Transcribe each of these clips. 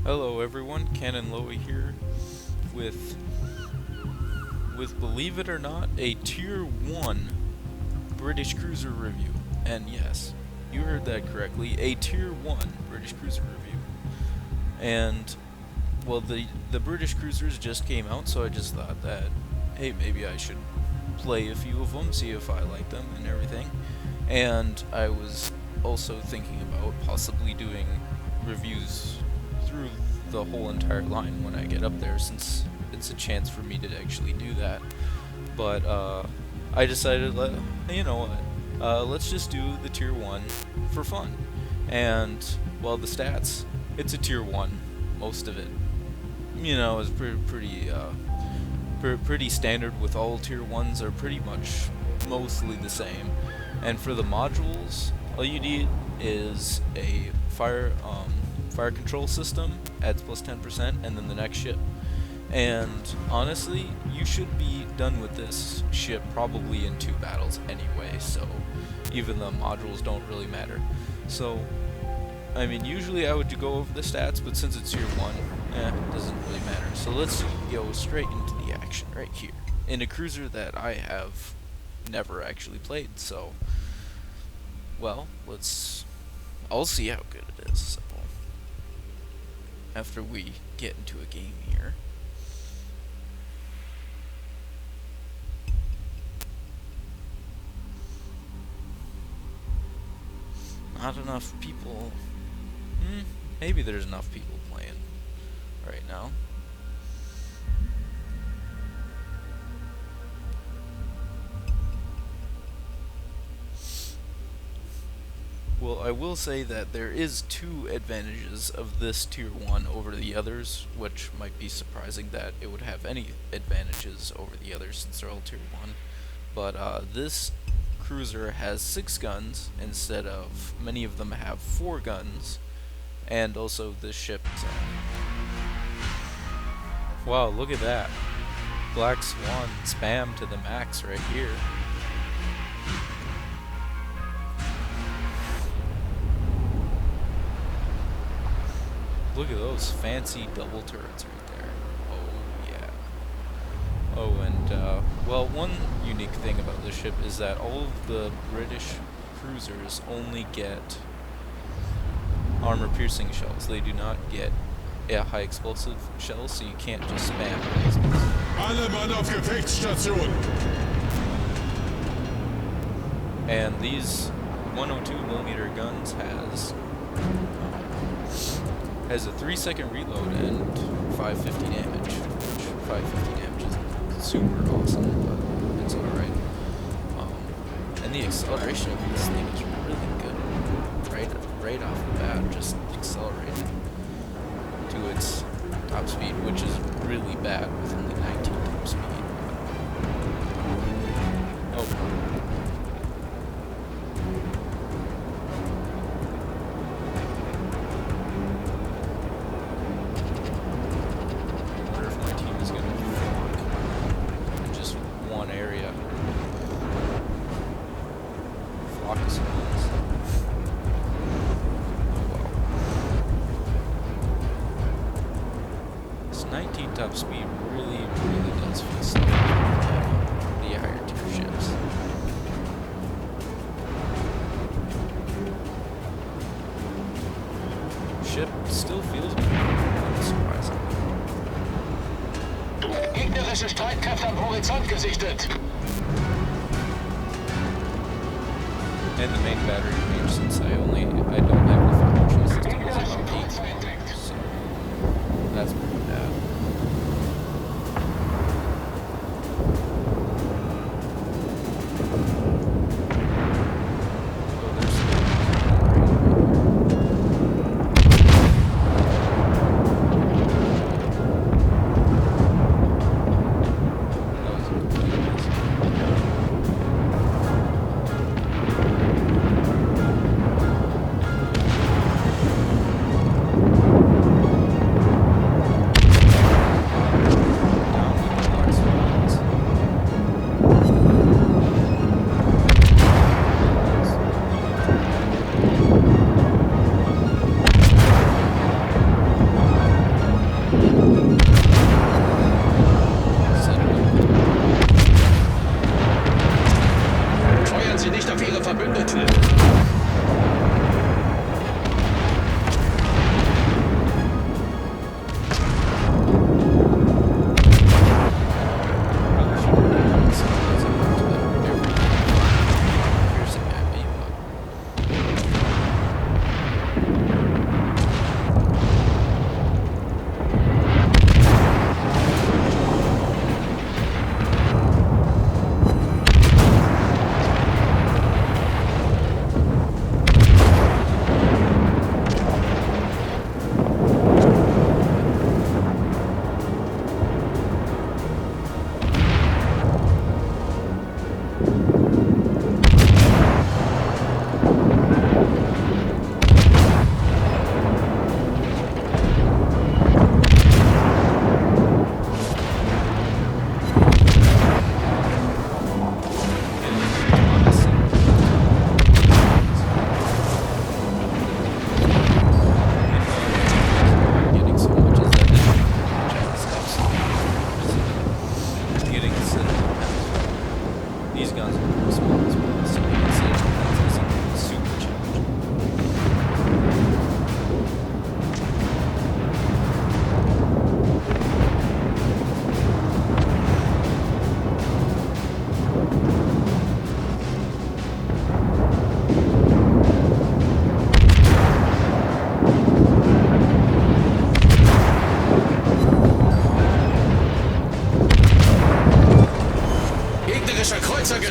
Hello everyone, Canon Lowy here with believe it or not, a Tier 1 British cruiser review. And yes, you heard that correctly, a Tier 1 British cruiser review. And, well, the British cruisers just came out, so I just thought that, hey, maybe I should play a few of them, see if I like them and everything. And I was also thinking about possibly doing reviews through the whole entire line when I get up there, since it's a chance for me to actually do that. But I decided, you know what, let's just do the Tier 1 for fun. And, well, the stats, it's a Tier 1, most of it. You know, is pretty standard with all Tier 1s, are pretty much mostly the same. And for the modules, all you need is a fire control system, adds plus 10%, and then the next ship. And honestly, you should be done with this ship probably in 2 battles anyway, so even the modules don't really matter. So, I mean, usually I would go over the stats, but since it's Tier 1, it doesn't really matter. So let's go straight into the action right here, in a cruiser that I have never actually played, so, well, I'll see how good it is, so, after we get into a game here. Not enough people. Maybe there's enough people playing right now. Well, I will say that there is 2 advantages of this Tier 1 over the others, which might be surprising that it would have any advantages over the others since they're all Tier 1. But this cruiser has 6 guns instead of many of them have 4 guns, and also this ship is wow, look at that. Black Swan spam to the max right here. Look at those fancy double turrets right there. Oh yeah. Oh, and well, one unique thing about this ship is that all of the British cruisers only get armor-piercing shells. They do not get a high explosive shell, so you can't just spam Alle Mann auf Gefechtsstation! And these 102mm guns has a 3-second reload and 550 damage, which 550 damage is super awesome, but it's alright. And the acceleration of this thing is really good. Right off the bat, just accelerating to its top speed, which is really bad with only 19 top speed. Oh. Top speed really does feel slow for the higher tier ships. Ship still feels surprising. Gegnerische Streitkräfte am Horizont gesichtet. And the main battery range, since I don't have the function system, is about 8, so that's pretty bad.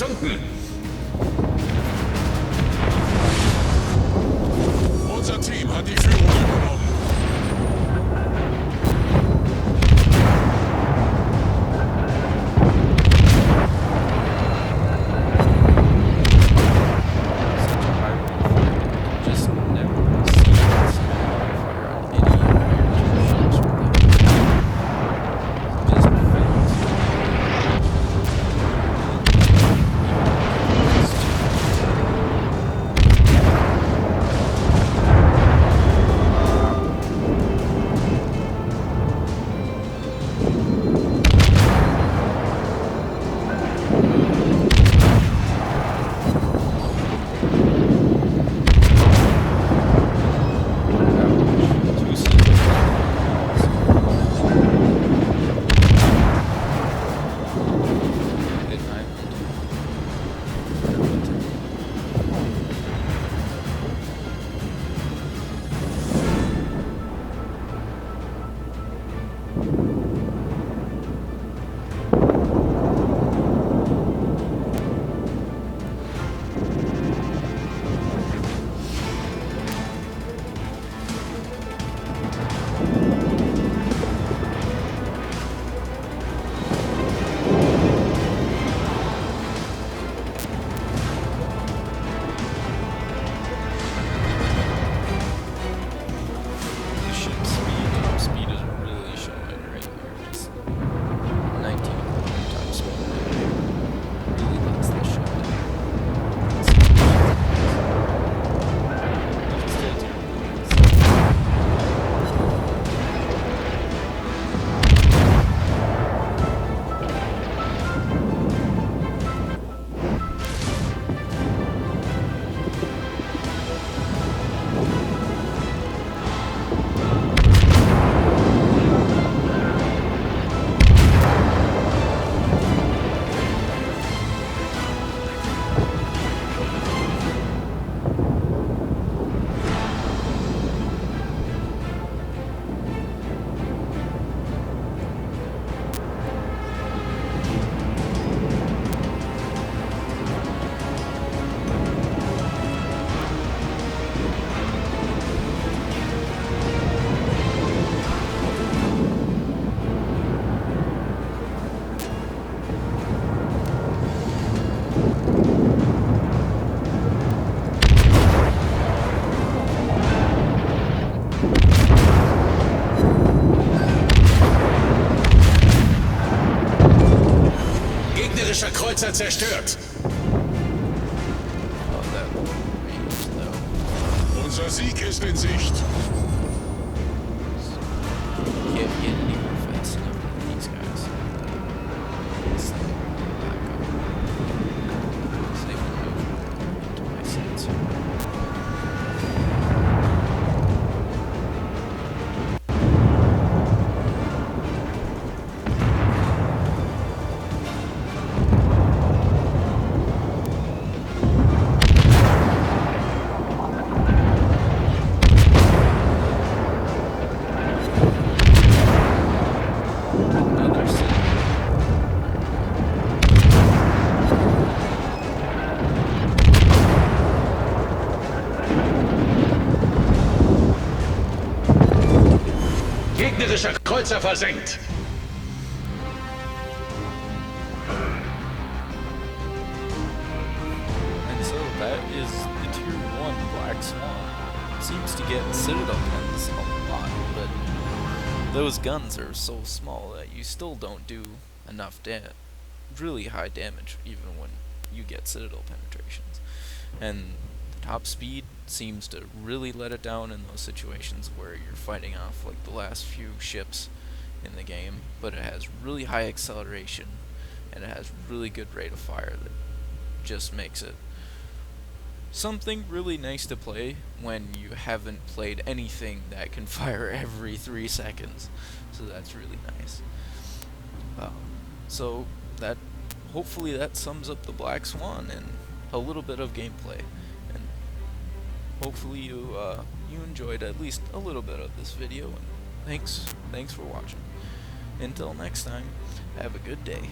gesunken. Unser Team hat die Führung übernommen. Just never seen this fire on any ships really. Just Gegnerischer Kreuzer zerstört. oh, that range though. Unser Sieg ist in Sicht. Can't get anywhere fast enough with these guys. It's like back up. Save the move into my sense. Another city. Gegnerischer Kreuzer versenkt. And so that is the Tier 1 Black Swan. It seems to get Citadel guns a lot, but those guns are so small that you still don't do enough really high damage even when you get Citadel penetrations. And the top speed seems to really let it down in those situations where you're fighting off like the last few ships in the game, but it has really high acceleration and it has really good rate of fire that just makes it something really nice to play when you haven't played anything that can fire every 3 seconds. So that's really nice. So that hopefully that sums up the Black Swan and a little bit of gameplay. And hopefully you enjoyed at least a little bit of this video. And thanks for watching. Until next time, have a good day.